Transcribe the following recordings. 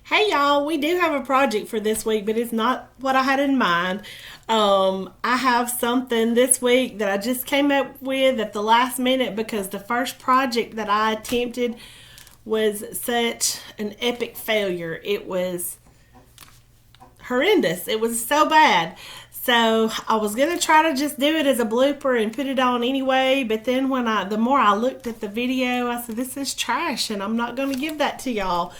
Hey y'all, we do have a project for this week, but it's not what I had in mind. I have something this week that I just came up with at the last minute because the first project that I attempted was such an epic failure. It was horrendous. It was so bad. So I was gonna try to just do it as a blooper and put it on anyway, but then the more I looked at the video, I said this is trash and I'm not gonna give that to y'all.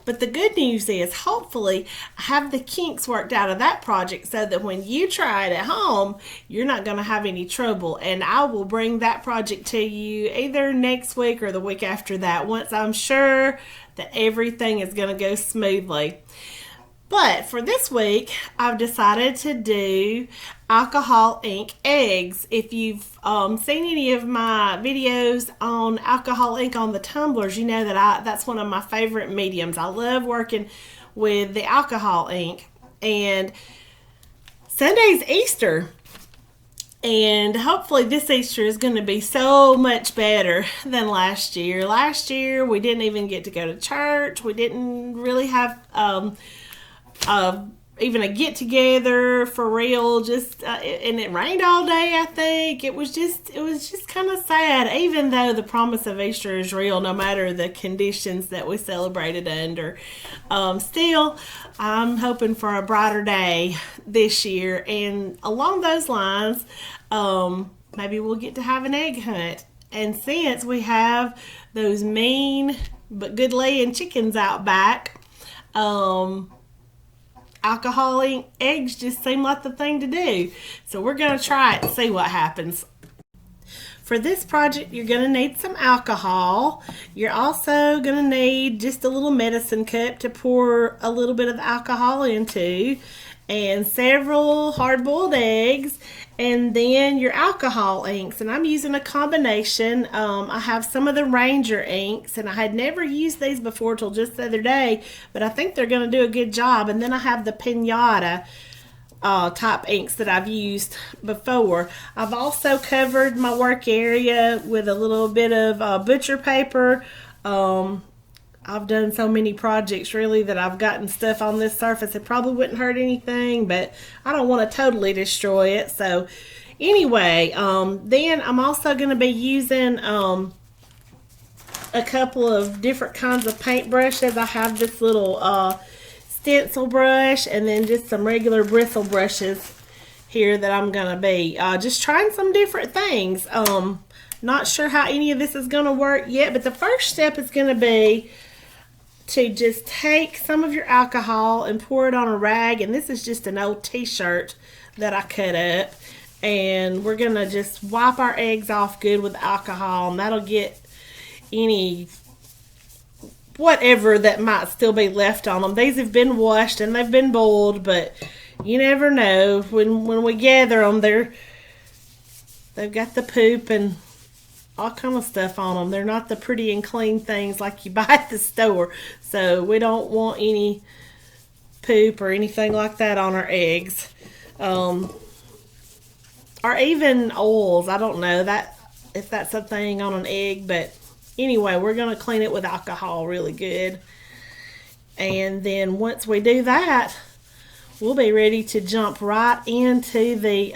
But the good news is, hopefully, I have the kinks worked out of that project so that when you try it at home, you're not going to have any trouble. And I will bring that project to you either next week or the week after that once I'm sure that everything is going to go smoothly. But for this week, I've decided to do alcohol ink eggs. If you've seen any of my videos on alcohol ink on the tumblers, you know that that's one of my favorite mediums. I love working with the alcohol ink. And Sunday's Easter. And hopefully this Easter is going to be so much better than last year. Last year we didn't even get to go to church. We didn't really have even a get together for real. And it rained all day. I think it was just kind of sad. Even though the promise of Easter is real, no matter the conditions that we celebrated under, still, I'm hoping for a brighter day this year. And along those lines, maybe we'll get to have an egg hunt. And since we have those mean but good laying chickens out back, alcohol eggs just seem like the thing to do. So we're going to try it and see what happens. For this project, you're going to need some alcohol. You're also going to need just a little medicine cup to pour a little bit of alcohol into, and several hard-boiled eggs, and then your alcohol inks. And I'm using a combination. I have some of the Ranger inks, and I had never used these before till just the other day, but I think they're going to do a good job. And then I have the Pinata type inks that I've used before. I've also covered my work area with a little bit of butcher paper. I've done so many projects really that I've gotten stuff on this surface. It probably wouldn't hurt anything, but I don't want to totally destroy it. So anyway, then I'm also going to be using a couple of different kinds of paint brushes. I have this little stencil brush and then just some regular bristle brushes here that I'm going to be just trying some different things. Not sure how any of this is going to work yet, but the first step is going to be to just take some of your alcohol and pour it on a rag. And this is just an old t-shirt that I cut up, and we're gonna just wipe our eggs off good with alcohol, and that'll get any whatever that might still be left on them. These have been washed and they've been boiled, but you never know when we gather them, they've got the poop and all kind of stuff on them. They're not the pretty and clean things like you buy at the store. So we don't want any poop or anything like that on our eggs. Or even oils. I don't know that if that's a thing on an egg, but anyway, we're going to clean it with alcohol really good. And then once we do that, we'll be ready to jump right into the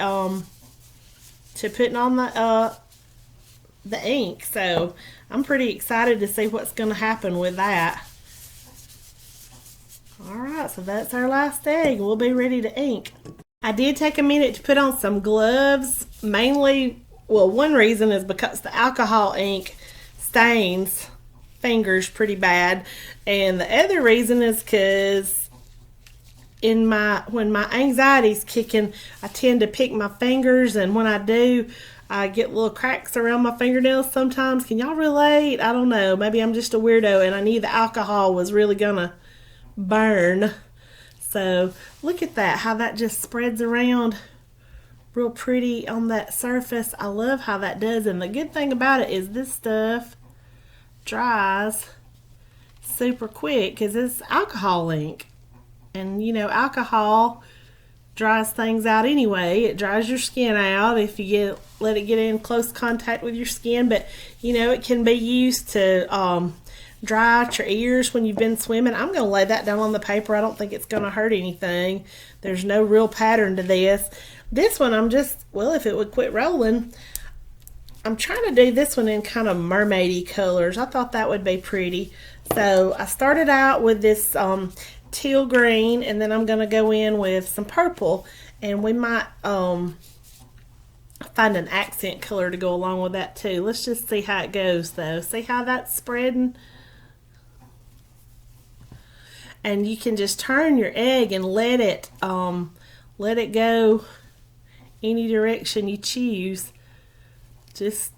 to putting on the ink. So I'm pretty excited to see what's going to happen with that. Alright, so that's our last egg. We'll be ready to ink. I did take a minute to put on some gloves. Mainly, well, one reason is because the alcohol ink stains fingers pretty bad. And the other reason is because when my anxiety's kicking, I tend to pick my fingers, and when I do, I get little cracks around my fingernails sometimes. Can y'all relate? I don't know. Maybe I'm just a weirdo and I knew the alcohol was really gonna burn. So look at that, how that just spreads around real pretty on that surface. I love how that does. And the good thing about it is this stuff dries super quick because it's alcohol ink. And you know, alcohol dries things out anyway. It dries your skin out if you let it get in close contact with your skin, but you know, it can be used to dry out your ears when you've been swimming. I'm going to lay that down on the paper. I don't think it's going to hurt anything. There's no real pattern to this. This one I'm just, well, if it would quit rolling, I'm trying to do this one in kind of mermaidy colors. I thought that would be pretty. So I started out with this teal green, and then I'm going to go in with some purple, and we might find an accent color to go along with that too. Let's just see how it goes though. See how that's spreading? And you can just turn your egg and let it go any direction you choose. Just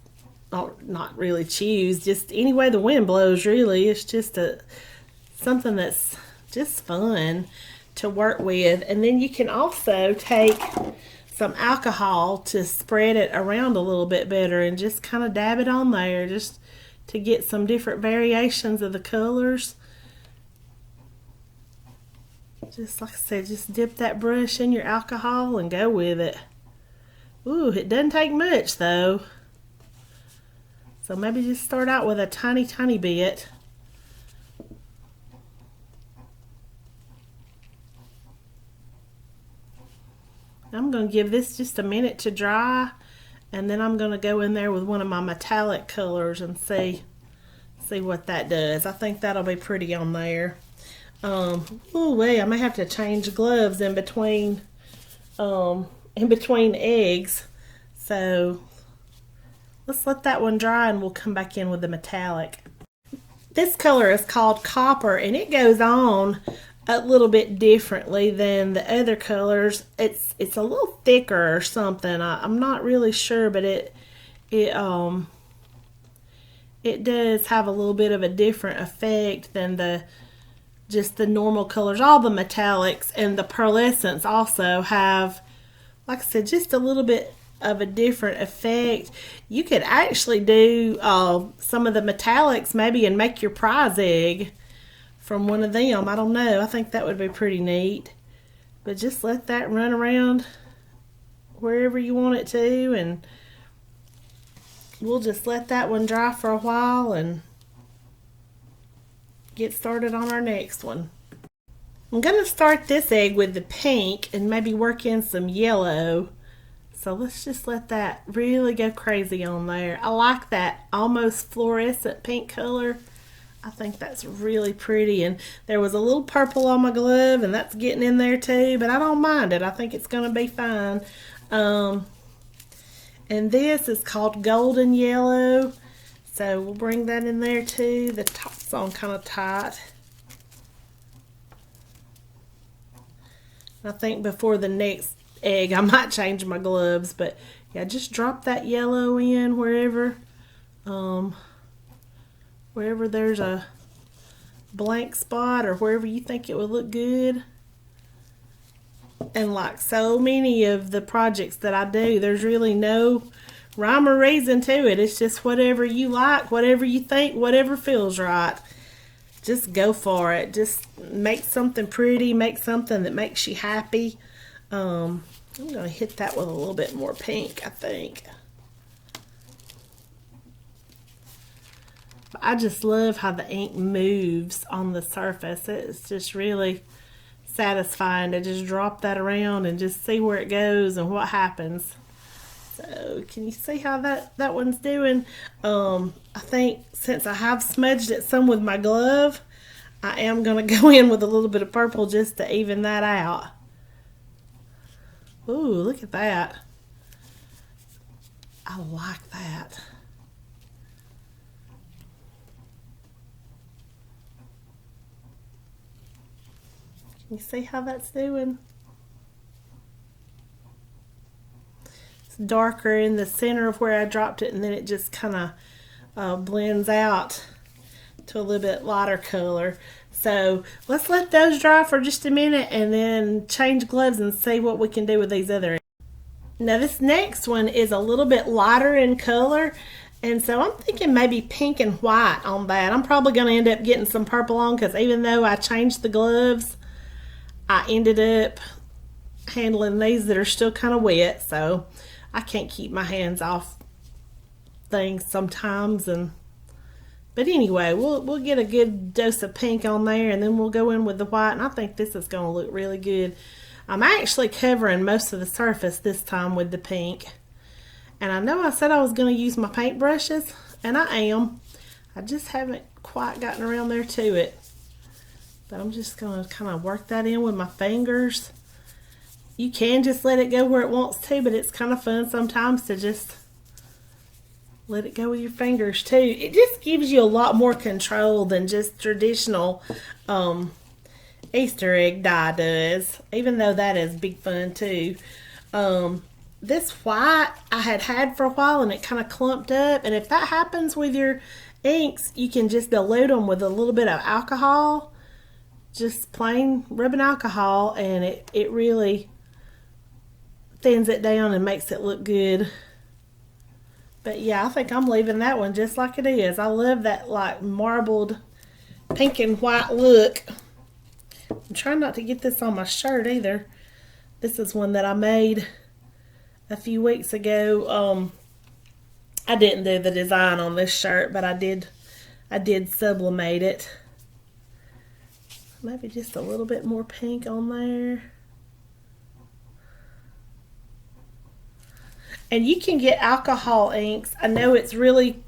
not really choose, just any way the wind blows, really. It's just something that's just fun to work with. And then you can also take some alcohol to spread it around a little bit better and just kind of dab it on there just to get some different variations of the colors. Just like I said, just dip that brush in your alcohol and go with it. Ooh, it doesn't take much though. So maybe just start out with a tiny bit. I'm going to give this just a minute to dry, and then I'm going to go in there with one of my metallic colors and see what that does. I think that'll be pretty on there. Oh wait, I may have to change gloves in between eggs. So let's let that one dry and we'll come back in with the metallic. This color is called Copper, and it goes on a little bit differently than the other colors. It's a little thicker or something. I'm not really sure, but it does have a little bit of a different effect than just the normal colors. All the metallics and the pearlescents also have, like I said, just a little bit of a different effect. You could actually do some of the metallics maybe and make your prize egg from one of them. I don't know. I think that would be pretty neat. But just let that run around wherever you want it to, and we'll just let that one dry for a while and get started on our next one. I'm going to start this egg with the pink and maybe work in some yellow. So let's just let that really go crazy on there. I like that almost fluorescent pink color. I think that's really pretty. And there was a little purple on my glove, and that's getting in there too, but I don't mind it. I think it's going to be fine. And this is called Golden Yellow. So we'll bring that in there too. The top's on kind of tight. I think before the next egg I might change my gloves, but yeah, just drop that yellow in wherever there's a blank spot or wherever you think it would look good. And like so many of the projects that I do, there's really no rhyme or reason to it. It's just whatever you like, whatever you think, whatever feels right. Just go for it. Just make something pretty, make something that makes you happy. I'm going to hit that with a little bit more pink, I think. But I just love how the ink moves on the surface. It's just really satisfying to just drop that around and just see where it goes and what happens. So can you see how that one's doing? I think since I have smudged it some with my glove, I am going to go in with a little bit of purple just to even that out. Ooh, look at that. I like that. Can you see how that's doing? It's darker in the center of where I dropped it, and then it just kind of blends out to a little bit lighter color. So let's let those dry for just a minute and then change gloves and see what we can do with these other. Now this next one is a little bit lighter in color, and so I'm thinking maybe pink and white on that. I'm probably going to end up getting some purple on, because even though I changed the gloves, I ended up handling these that are still kind of wet, so I can't keep my hands off things sometimes, But anyway, we'll get a good dose of pink on there, and then we'll go in with the white, and I think this is going to look really good. I'm actually covering most of the surface this time with the pink. And I know I said I was going to use my paint brushes, and I am. I just haven't quite gotten around there to it. But I'm just going to kind of work that in with my fingers. You can just let it go where it wants to, but it's kind of fun sometimes to just let it go with your fingers too. It just gives you a lot more control than just traditional Easter egg dye does, even though that is big fun too. This white I had for a while, and it kind of clumped up, and if that happens with your inks, you can just dilute them with a little bit of alcohol, just plain rubbing alcohol, and it really thins it down and makes it look good. But yeah, I think I'm leaving that one just like it is. I love that like marbled pink and white look. I'm trying not to get this on my shirt either. This is one that I made a few weeks ago. I didn't do the design on this shirt, but I did sublimate it. Maybe just a little bit more pink on there. And you can get alcohol inks. I know it's really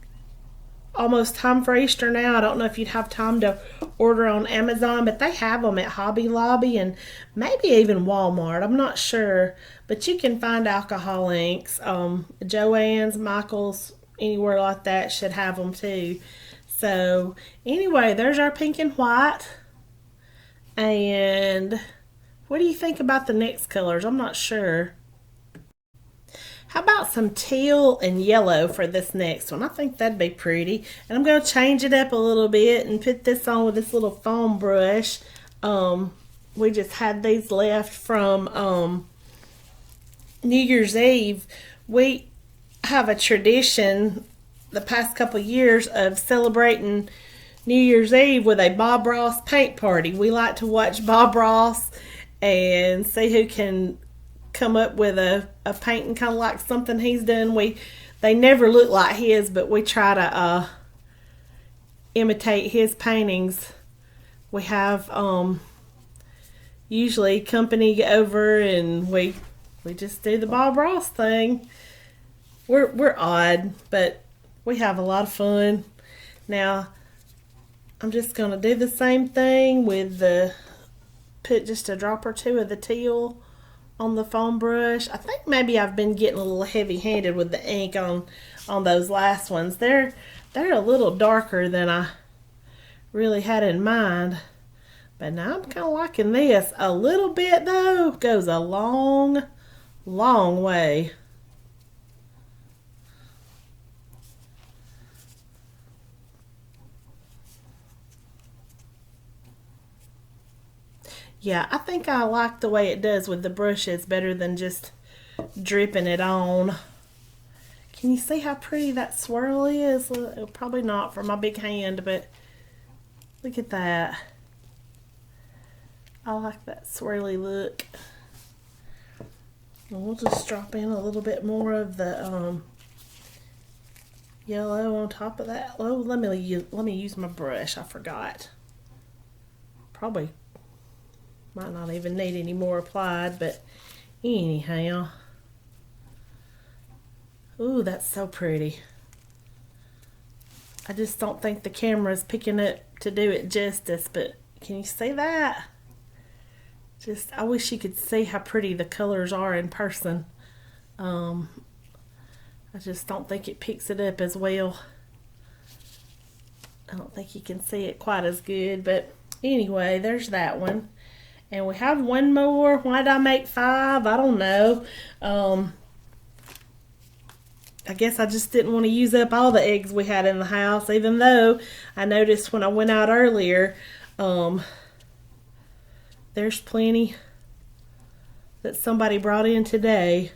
almost time for Easter now. I don't know if you'd have time to order on Amazon, but they have them at Hobby Lobby and maybe even Walmart. I'm not sure, but you can find alcohol inks. Joann's, Michael's, anywhere like that should have them too. So anyway, there's our pink and white. And what do you think about the next colors? I'm not sure. How about some teal and yellow for this next one? I think that'd be pretty. And I'm going to change it up a little bit and put this on with this little foam brush. We just had these left from New Year's Eve. We have a tradition the past couple years of celebrating New Year's Eve with a Bob Ross paint party. We like to watch Bob Ross and see who can come up with a painting kind of like something he's done. They never look like his, but we try to imitate his paintings. We have usually company over, and we just do the Bob Ross thing. We're odd, but we have a lot of fun. Now I'm just gonna do the same thing with put just a drop or two of the teal on the foam brush. I think maybe I've been getting a little heavy-handed with the ink on those last ones. They're a little darker than I really had in mind. But now I'm kind of liking this. A little bit, though, goes a long, long way. Yeah, I think I like the way it does with the brushes better than just dripping it on. Can you see how pretty that swirl is? Probably not for my big hand, but look at that. I like that swirly look. And we'll just drop in a little bit more of the yellow on top of that. Oh, let me use my brush. I forgot. Probably might not even need any more applied, but anyhow. Ooh, that's so pretty. I just don't think the camera's picking up to do it justice, but can you see that? I wish you could see how pretty the colors are in person. I just don't think it picks it up as well. I don't think you can see it quite as good, but anyway, there's that one. And we have one more. Why did I make 5? I don't know. I guess I just didn't want to use up all the eggs we had in the house, even though I noticed when I went out earlier, there's plenty that somebody brought in today.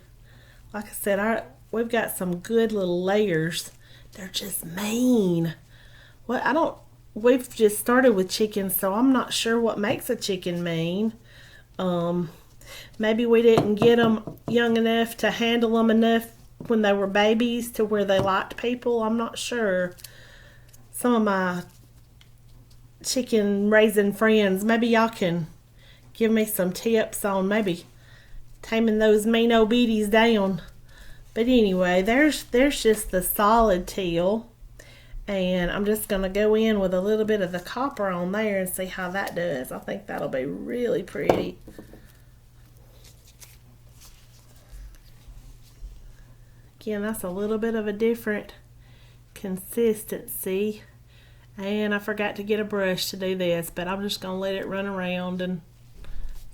Like I said, we've got some good little layers. They're just mean. We've just started with chickens, so I'm not sure what makes a chicken mean. Maybe we didn't get them young enough to handle them enough when they were babies to where they liked people. I'm not sure. some of my chicken raising friends, maybe y'all can give me some tips on maybe taming those mean old beaties down. But anyway, there's just the solid teal. And I'm just going to go in with a little bit of the copper on there and see how that does. I think that'll be really pretty. Again, that's a little bit of a different consistency. And I forgot to get a brush to do this, but I'm just going to let it run around and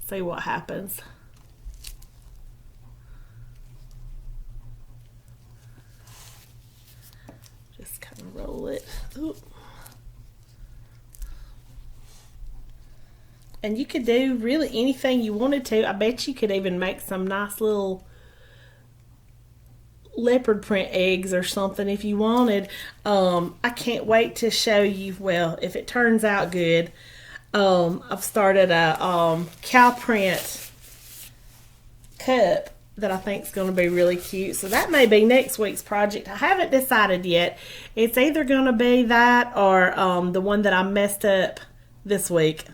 see what happens. Just kind of roll it. Ooh. And you could do really anything you wanted to. I bet you could even make some nice little leopard print eggs or something if you wanted. I can't wait to show you, well, if it turns out good. I've started a cow print cup that I think is going to be really cute. So that may be next week's project. I haven't decided yet. It's either going to be that or the one that I messed up this week.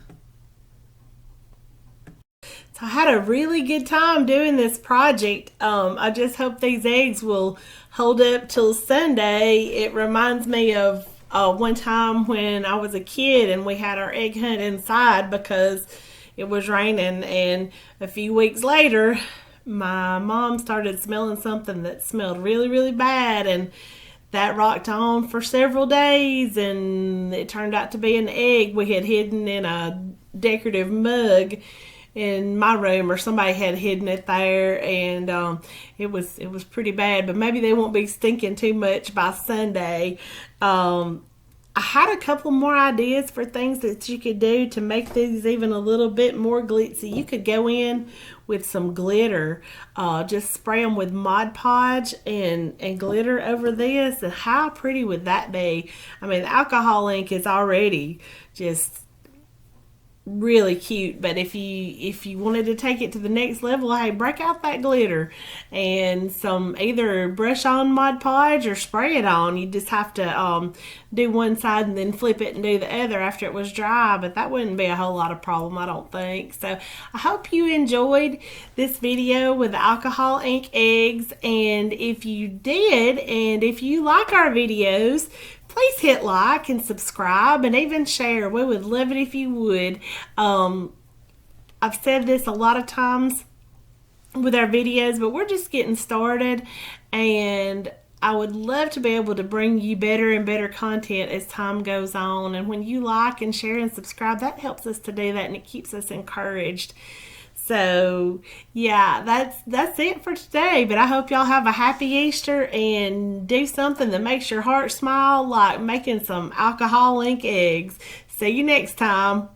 So I had a really good time doing this project. I just hope these eggs will hold up till Sunday. It reminds me of one time when I was a kid and we had our egg hunt inside because it was raining, and a few weeks later my mom started smelling something that smelled really, really bad, and that rocked on for several days, and it turned out to be an egg we had hidden in a decorative mug in my room, or somebody had hidden it there, and it was pretty bad. But maybe they won't be stinking too much by Sunday. I had a couple more ideas for things that you could do to make these even a little bit more glitzy. You could go in with some glitter, just spray them with Mod Podge and glitter over this, and how pretty would that be? I mean, the alcohol ink is already just really cute, but if you wanted to take it to the next level, hey, break out that glitter and some, either brush on Mod Podge or spray it on. You just have to do one side and then flip it and do the other after it was dry, but that wouldn't be a whole lot of problem, I don't think. So I hope you enjoyed this video with the alcohol ink eggs, and if you did, and if you like our videos, please hit like and subscribe and even share. We would love it if you would. I've said this a lot of times with our videos, but we're just getting started, and I would love to be able to bring you better and better content as time goes on. And when you like and share and subscribe, that helps us to do that, and it keeps us encouraged. So yeah, that's it for today, but I hope y'all have a happy Easter and do something that makes your heart smile, like making some alcohol ink eggs. See you next time.